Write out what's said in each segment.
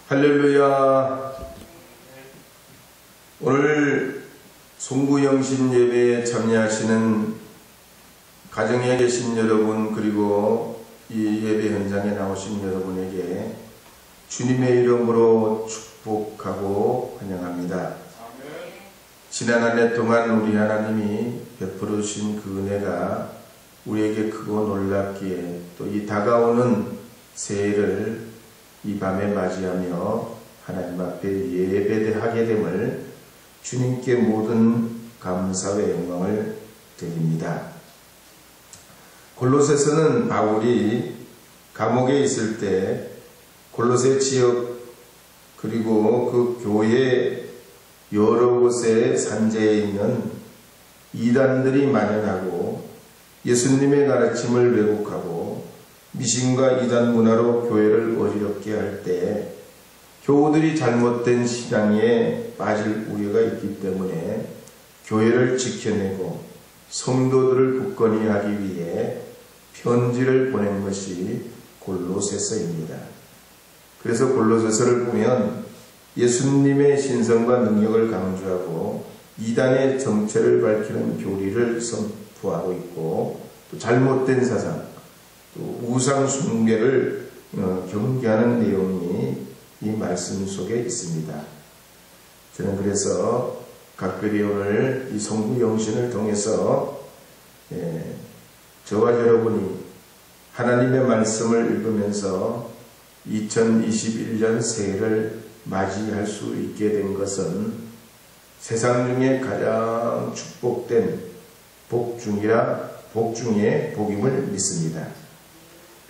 할렐루야. 오늘 송구영신 예배에 참여하시는 가정에 계신 여러분, 그리고 이 예배 현장에 나오신 여러분에게 주님의 이름으로 축복하고 환영합니다. 지난 한 해 동안 우리 하나님이 베풀어 주신 그 은혜가 우리에게 크고 놀랍기에 또 이 다가오는 새해를 이 밤에 맞이하며 하나님 앞에 예배하게 됨을 주님께 모든 감사와 영광을 드립니다. 골로새서는 바울이 감옥에 있을 때 골로새 지역 그리고 그 교회 여러 곳에 산재해 있는 이단들이 만연하고 예수님의 가르침을 왜곡하고 미신과 이단 문화로 교회를 어지럽게 할 때 교우들이 잘못된 신앙에 빠질 우려가 있기 때문에 교회를 지켜내고 성도들을 굳건히 하기 위해 편지를 보낸 것이 골로새서입니다. 그래서 골로새서를 보면 예수님의 신성과 능력을 강조하고 이단의 정체를 밝히는 교리를 선포하고 있고 또 잘못된 사상, 또 우상 숭배를 경계하는 내용이 이 말씀 속에 있습니다. 저는 그래서 각별히 오늘 이 송구영신을 통해서 저와 여러분이 하나님의 말씀을 읽으면서 2021년 새해를 맞이할 수 있게 된 것은 세상 중에 가장 축복된 복 중에 복임을 믿습니다.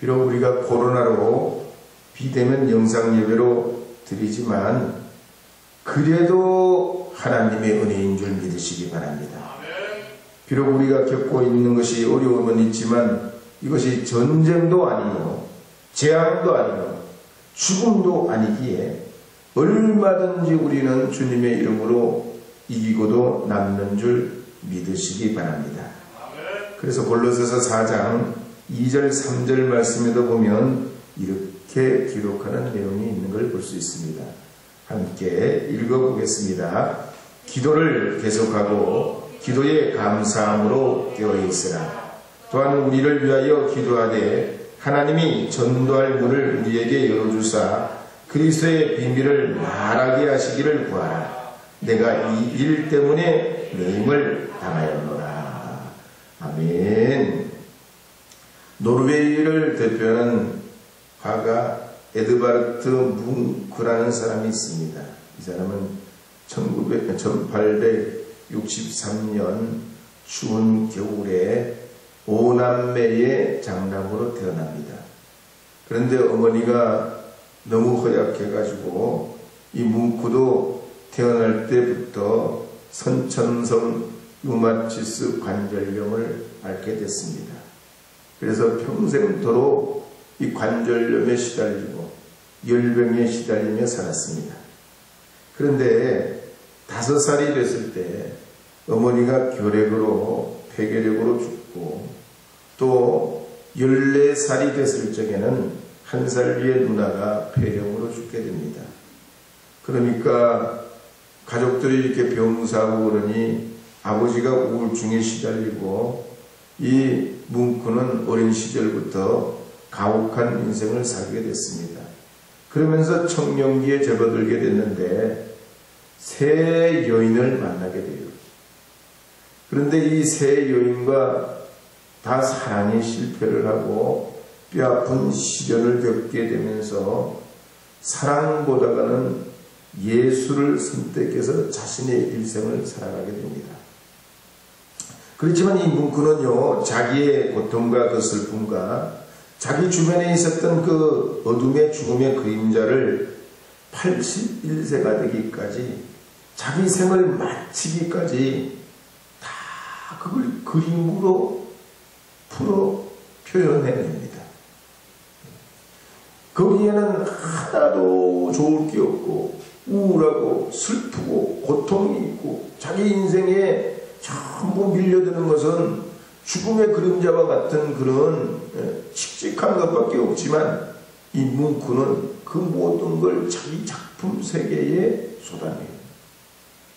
비록 우리가 코로나로 비대면 영상 예배로 드리지만 그래도 하나님의 은혜인 줄 믿으시기 바랍니다. 비록 우리가 겪고 있는 것이 어려움은 있지만 이것이 전쟁도 아니고 재앙도 아니고 죽음도 아니기에 얼마든지 우리는 주님의 이름으로 이기고도 남는 줄 믿으시기 바랍니다. 그래서 골로새서 4장 2절 3절 말씀에도 보면 이렇게 기록하는 내용이 있는 걸 볼 수 있습니다. 함께 읽어보겠습니다. 기도를 계속하고 기도에 감사함으로 깨어있으라. 또한 우리를 위하여 기도하되 하나님이 전도할 문을 우리에게 열어주사 그리스도의 비밀을 말하게 하시기를 구하라. 내가 이 일 때문에 내 힘을 당하였노라. 아멘. 노르웨이를 대표하는 화가 에드바르트 뭉크라는 사람이 있습니다. 이 사람은 1863년 추운 겨울에 5남매의 장남으로 태어납니다. 그런데 어머니가 너무 허약해가지고 이 뭉크도 태어날 때부터 선천성 루마티스 관절염을 앓게 됐습니다. 그래서 평생토록 이 관절염에 시달리고 열병에 시달리며 살았습니다. 그런데 5살이 됐을 때 어머니가 결핵으로 폐결핵으로 죽고 또 14살이 됐을 적에는 1살 위의 누나가 폐렴으로 죽게 됩니다. 그러니까 가족들이 이렇게 병사하고 그러니 아버지가 우울증에 시달리고 이 뭉크는 어린 시절부터 가혹한 인생을 살게 됐습니다. 그러면서 청년기에 접어들게 됐는데 새 여인을 만나게 돼요. 그런데 이 새 여인과 다 사랑에 실패를 하고 뼈아픈 시련을 겪게 되면서 사랑보다는 예수를 선택해서 자신의 일생을 살아가게 됩니다. 그렇지만 이 뭉크는요, 자기의 고통과 그 슬픔과 자기 주변에 있었던 그 어둠의 죽음의 그림자를 81세가 되기까지 자기 생을 마치기까지 다 그걸 그림으로 풀어 표현해냅니다. 거기에는 하나도 좋을 게 없고 우울하고 슬프고 고통이 있고 자기 인생에 전부 밀려드는 것은 죽음의 그림자와 같은 그런 칙칙한 것밖에 없지만 이 뭉크는 그 모든 걸 자기 작품 세계에 쏟아내요.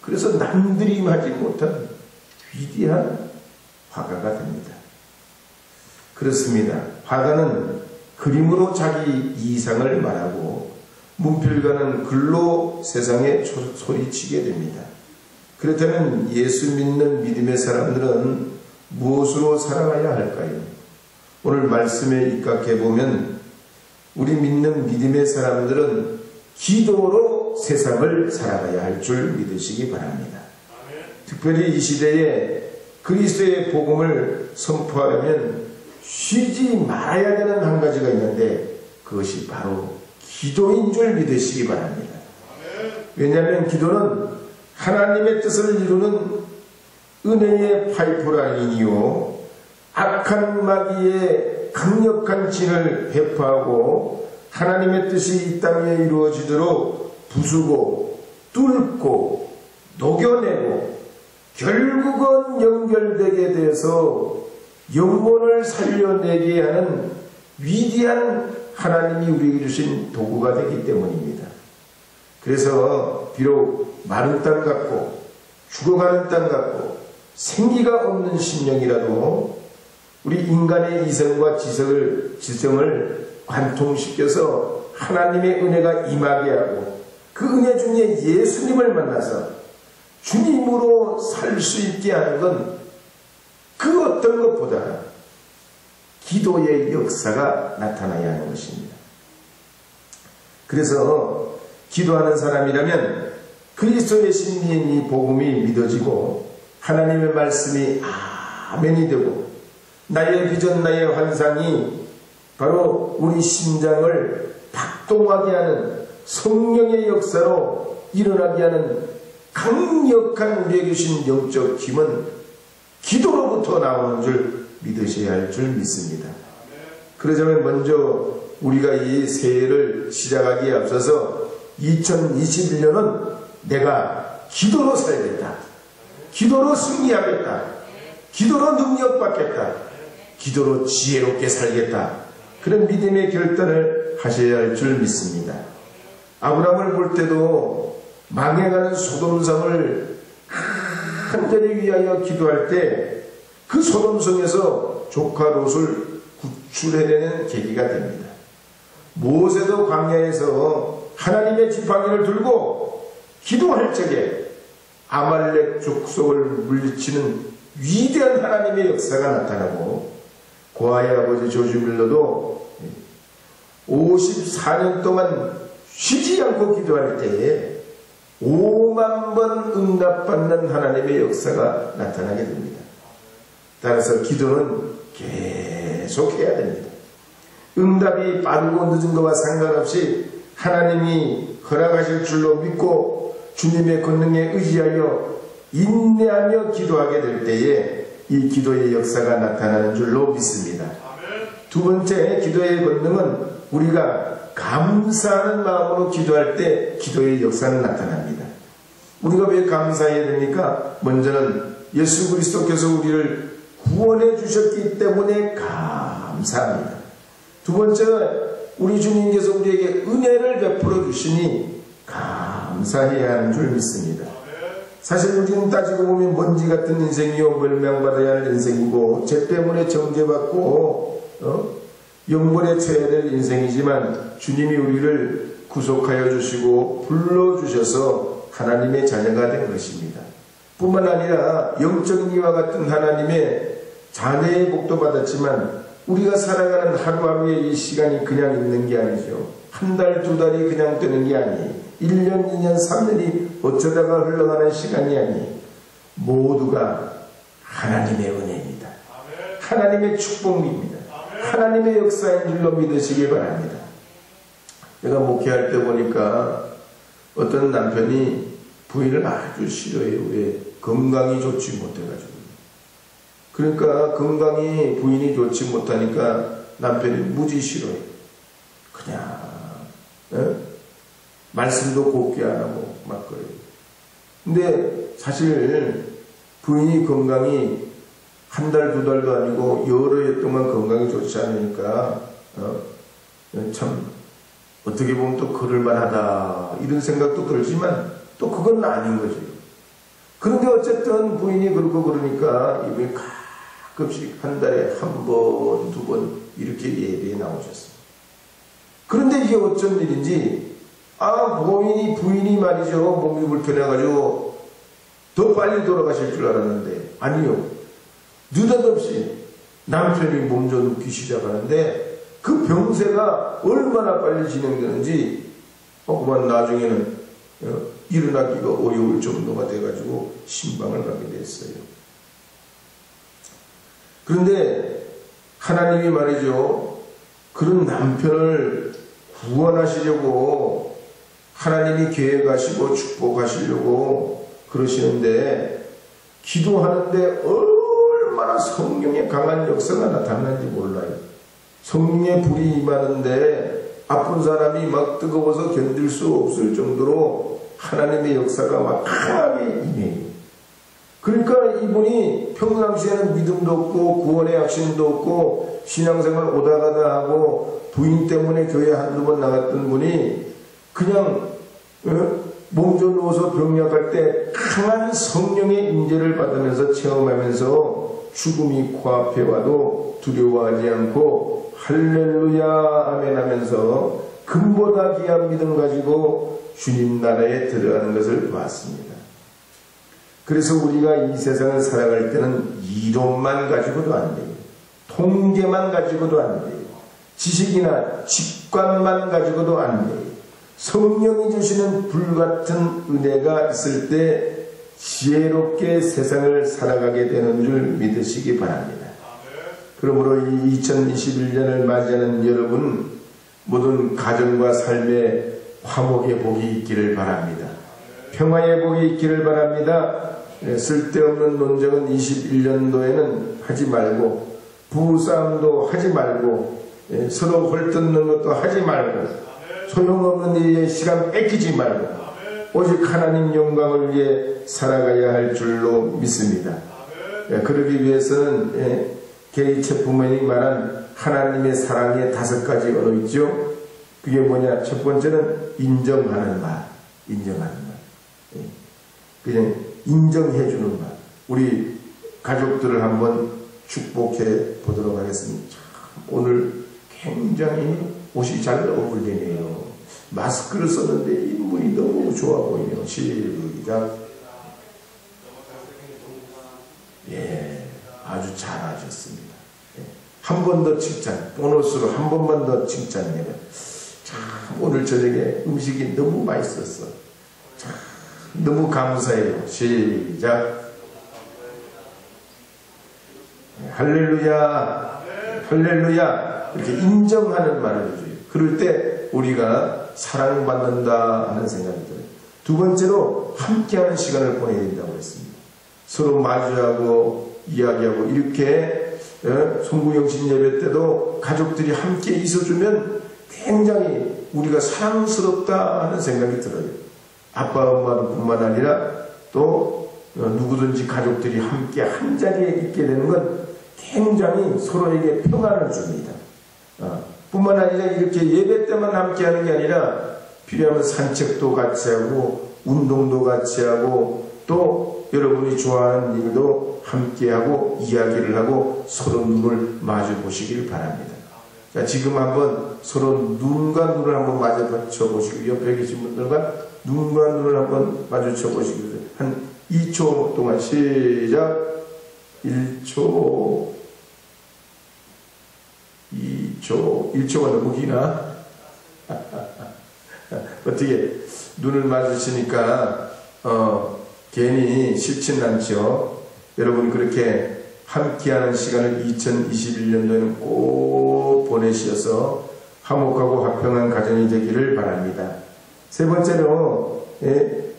그래서 남들이 하지 못한 위대한 화가가 됩니다. 그렇습니다. 화가는 그림으로 자기 이상을 말하고 문필가는 글로 세상에 소리치게 됩니다. 그렇다면 예수 믿는 믿음의 사람들은 무엇으로 살아가야 할까요? 오늘 말씀에 입각해보면 우리 믿는 믿음의 사람들은 기도로 세상을 살아가야 할 줄 믿으시기 바랍니다. 특별히 이 시대에 그리스도의 복음을 선포하려면 쉬지 말아야 되는 한 가지가 있는데 그것이 바로 기도인 줄 믿으시기 바랍니다. 왜냐하면 기도는 하나님의 뜻을 이루는 은혜의 파이프라인이요 악한 마귀의 강력한 진을 회파하고 하나님의 뜻이 이 땅에 이루어지도록 부수고 뚫고 녹여내고 결국은 연결되게 돼서 영혼을 살려내게 하는 위대한 하나님이 우리에게 주신 도구가 되기 때문입니다. 그래서 비록 마른 땅 같고 죽어가는 땅 같고 생기가 없는 심령이라도 우리 인간의 이성과 지성을 관통시켜서 하나님의 은혜가 임하게 하고 그 은혜 중에 예수님을 만나서 주님으로 살 수 있게 하는 건 그 어떤 것보다 기도의 역사가 나타나야 하는 것입니다. 그래서 기도하는 사람이라면 그리스도의 신비인 이 복음이 믿어지고 하나님의 말씀이 아멘이 되고 나의 비전 나의 환상이 바로 우리 심장을 박동하게 하는 성령의 역사로 일어나게 하는 강력한 우리에게 주신 영적 힘은 기도로부터 나오는 줄 믿으셔야 할 줄 믿습니다. 그러자면 먼저 우리가 이 새해를 시작하기에 앞서서 2021년은 내가 기도로 살겠다. 기도로 승리하겠다. 기도로 능력받겠다. 기도로 지혜롭게 살겠다. 그런 믿음의 결단을 하셔야 할 줄 믿습니다. 아브라함을 볼 때도 망해가는 소돔성을 간절히 위하여 기도할 때 그 소돔성에서 조카 롯을 구출해내는 계기가 됩니다. 모세도 광야에서 하나님의 지팡이를 들고 기도할 적에 아말렉 족속을 물리치는 위대한 하나님의 역사가 나타나고 고아의 아버지 조주밀러도 54년 동안 쉬지 않고 기도할 때에 5만 번 응답받는 하나님의 역사가 나타나게 됩니다. 따라서 기도는 계속 해야 됩니다. 응답이 빠르고 늦은 것과 상관없이 하나님이 허락하실 줄로 믿고 주님의 권능에 의지하여 인내하며 기도하게 될 때에 이 기도의 역사가 나타나는 줄로 믿습니다. 두 번째 기도의 권능은 우리가 감사하는 마음으로 기도할 때 기도의 역사는 나타납니다. 우리가 왜 감사해야 됩니까? 먼저는 예수 그리스도께서 우리를 구원해 주셨기 때문에 감사합니다. 두 번째, 우리 주님께서 우리에게 은혜를 베풀어 주시니 감사해야 하는 줄 믿습니다. 사실 우리는 따지고 보면 먼지 같은 인생이요 멸망받아야 할 인생이고 죄 때문에 정죄받고 영벌에 처해야 될 인생이지만 주님이 우리를 구속하여 주시고 불러주셔서 하나님의 자녀가 된 것입니다. 뿐만 아니라 영적인 이와 같은 하나님의 자녀의 복도 받았지만 우리가 살아가는 하루하루의 이 시간이 그냥 있는 게 아니죠. 한 달, 두 달이 그냥 뜨는 게 아니 1년, 2년, 3년이 어쩌다가 흘러가는 시간이 아니 모두가 하나님의 은혜입니다. 하나님의 축복입니다. 하나님의 역사인 줄로 믿으시기 바랍니다. 내가 목회할 때 보니까 어떤 남편이 부인을 아주 싫어해요. 왜? 건강이 좋지 못해가지고. 그러니까 건강이 부인이 좋지 못하니까 남편이 무지 싫어해요. 그냥 말씀도 곱게 안 하고 막 그래요. 근데 사실 부인이 건강이 한 달, 두 달도 아니고 여러 해 동안 건강이 좋지 않으니까 참 어떻게 보면 또 그럴만하다 이런 생각도 들지만 또 그건 아닌 거죠. 그런데 어쨌든 부인이 그러고 그러니까 이분이 가끔씩 한 달에 한 번, 두 번 이렇게 예배에 나오셨습니다. 그런데 이게 어쩐 일인지 부인이 말이죠, 몸이 불편해가지고 더 빨리 돌아가실 줄 알았는데 아니요, 느닷없이 남편이 몸 좀 눕기 시작하는데 그 병세가 얼마나 빨리 진행되는지 그만 나중에는 일어나기가 어려울 정도가 돼가지고 신방을 가게 됐어요. 그런데 하나님이 말이죠, 그런 남편을 구원하시려고 하나님이 계획하시고 축복하시려고 그러시는데 기도하는데 얼마나 성령의 강한 역사가 나타나는지 몰라요. 성령의 불이 임하는데 아픈 사람이 막 뜨거워서 견딜 수 없을 정도로 하나님의 역사가 막 강하게 임해요. 그러니까 이분이 평상시에는 믿음도 없고 구원의 확신도 없고 신앙생활 오다가다 하고 부인 때문에 교회 한두 번 나갔던 분이 그냥 몸좀 누워서 병약할 때 강한 성령의 임재를 받으면서 체험하면서 죽음이 코앞에 와도 두려워하지 않고 할렐루야 아멘 하면서 금보다 귀한 믿음 가지고 주님 나라에 들어가는 것을 봤습니다. 그래서 우리가 이 세상을 살아갈 때는 이론만 가지고도 안 돼요. 통계만 가지고도 안 돼요. 지식이나 직관만 가지고도 안 돼요. 성령이 주시는 불같은 은혜가 있을 때 지혜롭게 세상을 살아가게 되는 줄 믿으시기 바랍니다. 그러므로 이 2021년을 맞이하는 여러분 모든 가정과 삶에 화목의 복이 있기를 바랍니다. 평화의 복이 있기를 바랍니다. 쓸데없는 논쟁은 21년도에는 하지 말고 부부싸움도 하지 말고 서로 헐뜯는 것도 하지 말고 소용없는 일에 시간 뺏기지 말고 오직 하나님 영광을 위해 살아가야 할 줄로 믿습니다. 그러기 위해서는 게이 체프맨이 말한 하나님의 사랑의 5가지 언어 있죠. 그게 뭐냐? 첫 번째는 인정하는 말. 그냥 인정해주는 말. 우리 가족들을 한번 축복해 보도록 하겠습니다. 참, 오늘 굉장히 옷이 잘 어울리네요. 마스크를 썼는데 인물이 너무 좋아 보이네요. 시작. 예, 아주 잘하셨습니다. 한 번 더 칭찬, 보너스로 한 번만 더 칭찬해요. 참, 오늘 저녁에 음식이 너무 맛있었어. 참, 너무 감사해요. 시작. 할렐루야, 할렐루야. 이렇게 인정하는 말을 해줘요. 그럴 때 우리가 사랑받는다 하는 생각이 들어요. 두 번째로 함께하는 시간을 보내야 된다고 했습니다. 서로 마주하고 이야기하고 이렇게 송구영신 예배 때도 가족들이 함께 있어주면 굉장히 우리가 사랑스럽다 하는 생각이 들어요. 아빠 엄마뿐만 아니라 또 누구든지 가족들이 함께 한 자리에 있게 되는 건 굉장히 서로에게 평안을 줍니다. 뿐만 아니라 이렇게 예배 때만 함께 하는 게 아니라 필요하면 산책도 같이 하고 운동도 같이 하고 또 여러분이 좋아하는 일도 함께 하고 이야기를 하고 서로 눈을 마주 보시길 바랍니다. 자, 지금 한번 서로 눈과 눈을 한번 마주쳐 보시고 옆에 계신 분들과 눈과 눈을 한번 마주쳐 보시고 한 2초 동안 시작. 1초 1초가 너무 기나? 어떻게 눈을 마주치니까 괜히 쉽진 않죠. 여러분 그렇게 함께하는 시간을 2021년도에는 꼭 보내셔서 화목하고 화평한 가정이 되기를 바랍니다. 세 번째로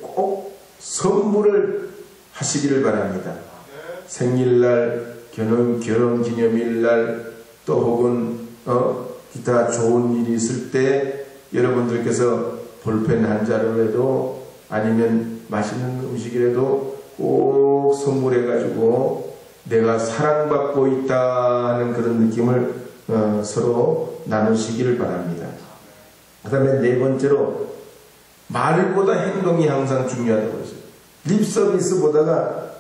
꼭 선물을 하시기를 바랍니다. 생일날, 결혼기념일날 또 혹은 기타 좋은 일이 있을 때 여러분들께서 볼펜 한 자루라도 아니면 맛있는 음식이라도 꼭 선물해가지고 내가 사랑받고 있다는 그런 느낌을 서로 나누시기를 바랍니다. 그 다음에 네 번째로 말보다 행동이 항상 중요하다고 그랬어요. 립서비스보다가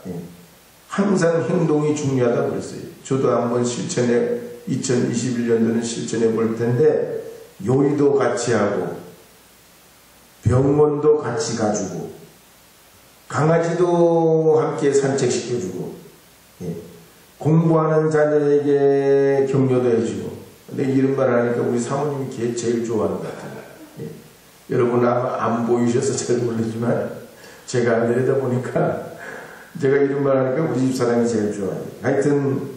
항상 행동이 중요하다고 그랬어요. 저도 한번 2021년도는 실천해 볼 텐데, 요리도 같이 하고 병원도 같이 가주고 강아지도 함께 산책시켜주고 공부하는 자녀에게 격려도 해주고. 근데 이런 말 하니까 우리 사모님이 걔 제일 좋아하는 것 같아요. 여러분 아마 안 보이셔서 잘 모르지만 제가 내려다 보니까 제가 이런 말 하니까 우리 집사람이 제일 좋아해요. 하여튼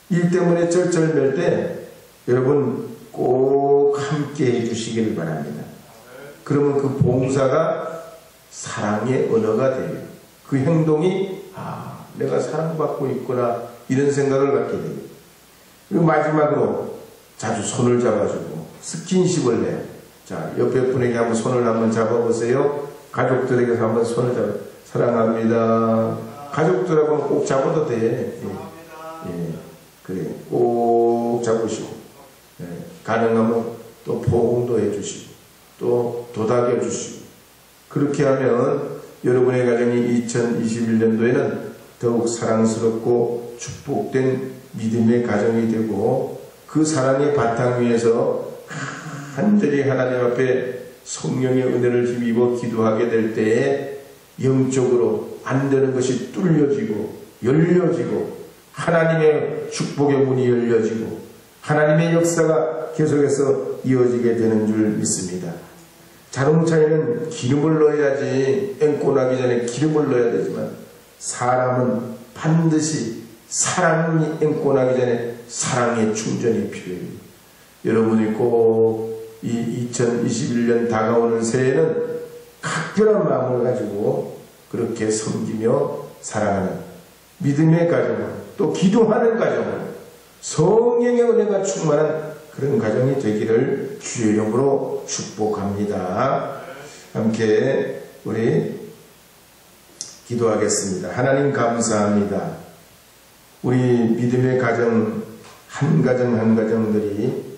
일 때문에 쩔쩔맬 때 여러분 꼭 함께 해주시기를 바랍니다. 그러면 그 봉사가 사랑의 언어가 돼요. 그 행동이 내가 사랑받고 있구나 이런 생각을 갖게 돼요. 그리고 마지막으로 자주 손을 잡아주고 스킨십을 해요. 자, 옆에 분에게 한번 손을 한번 잡아보세요. 가족들에게서 한번 손을 잡아. 사랑합니다. 가족들하고는 꼭 잡아도 돼. 그래. 꼭 잡으시고. 가능하면 또 포옹도 해주시고, 또 도닥여 주시고. 그렇게 하면 여러분의 가정이 2021년도에는 더욱 사랑스럽고 축복된 믿음의 가정이 되고, 그 사랑의 바탕 위에서 간절히 하나님 앞에 성령의 은혜를 힘입어 기도하게 될 때에 영적으로 안 되는 것이 뚫려지고 열려지고 하나님의 축복의 문이 열려지고 하나님의 역사가 계속해서 이어지게 되는 줄 믿습니다. 자동차에는 기름을 넣어야지, 앵꼬 나기 전에 기름을 넣어야 되지만 사람은 반드시 사랑이 앵꼬 나기 전에 사랑의 충전이 필요해요. 여러분이 꼭 이 2021년 다가오는 새해에는 각별한 마음을 가지고 그렇게 섬기며 사랑하는 믿음의 가정을, 또 기도하는 가정을, 성령의 은혜가 충만한 그런 가정이 되기를 주의 이름으로 축복합니다. 함께 우리 기도하겠습니다. 하나님 감사합니다. 우리 믿음의 가정 한 가정 한 가정들이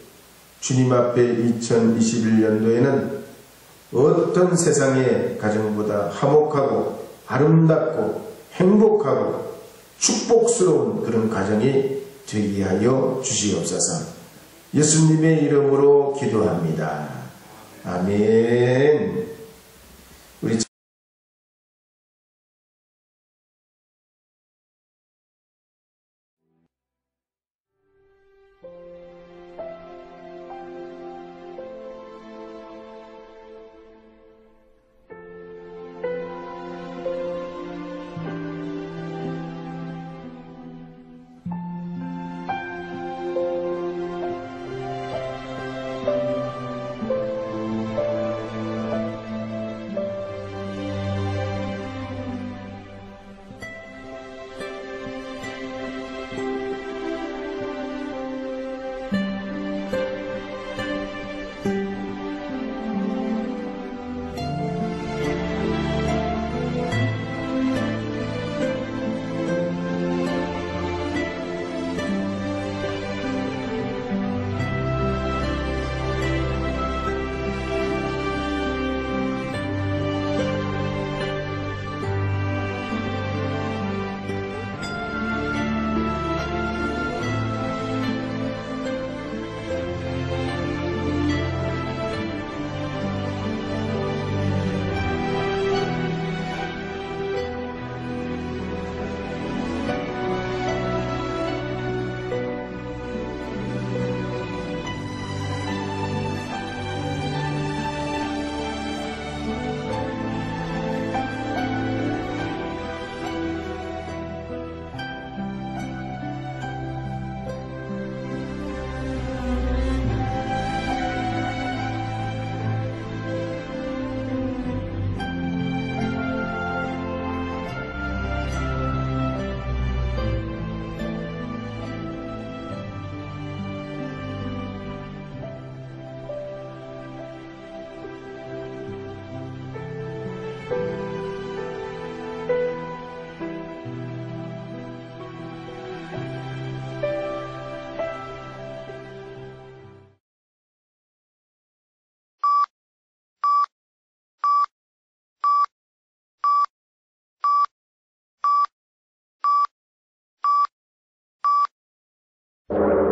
주님 앞에 2021년도에는 어떤 세상의 가정보다 화목하고 아름답고 행복하고 축복스러운 그런 가정이 되게 하여 주시옵소서. 예수님의 이름으로 기도합니다. 아멘. 우리 네.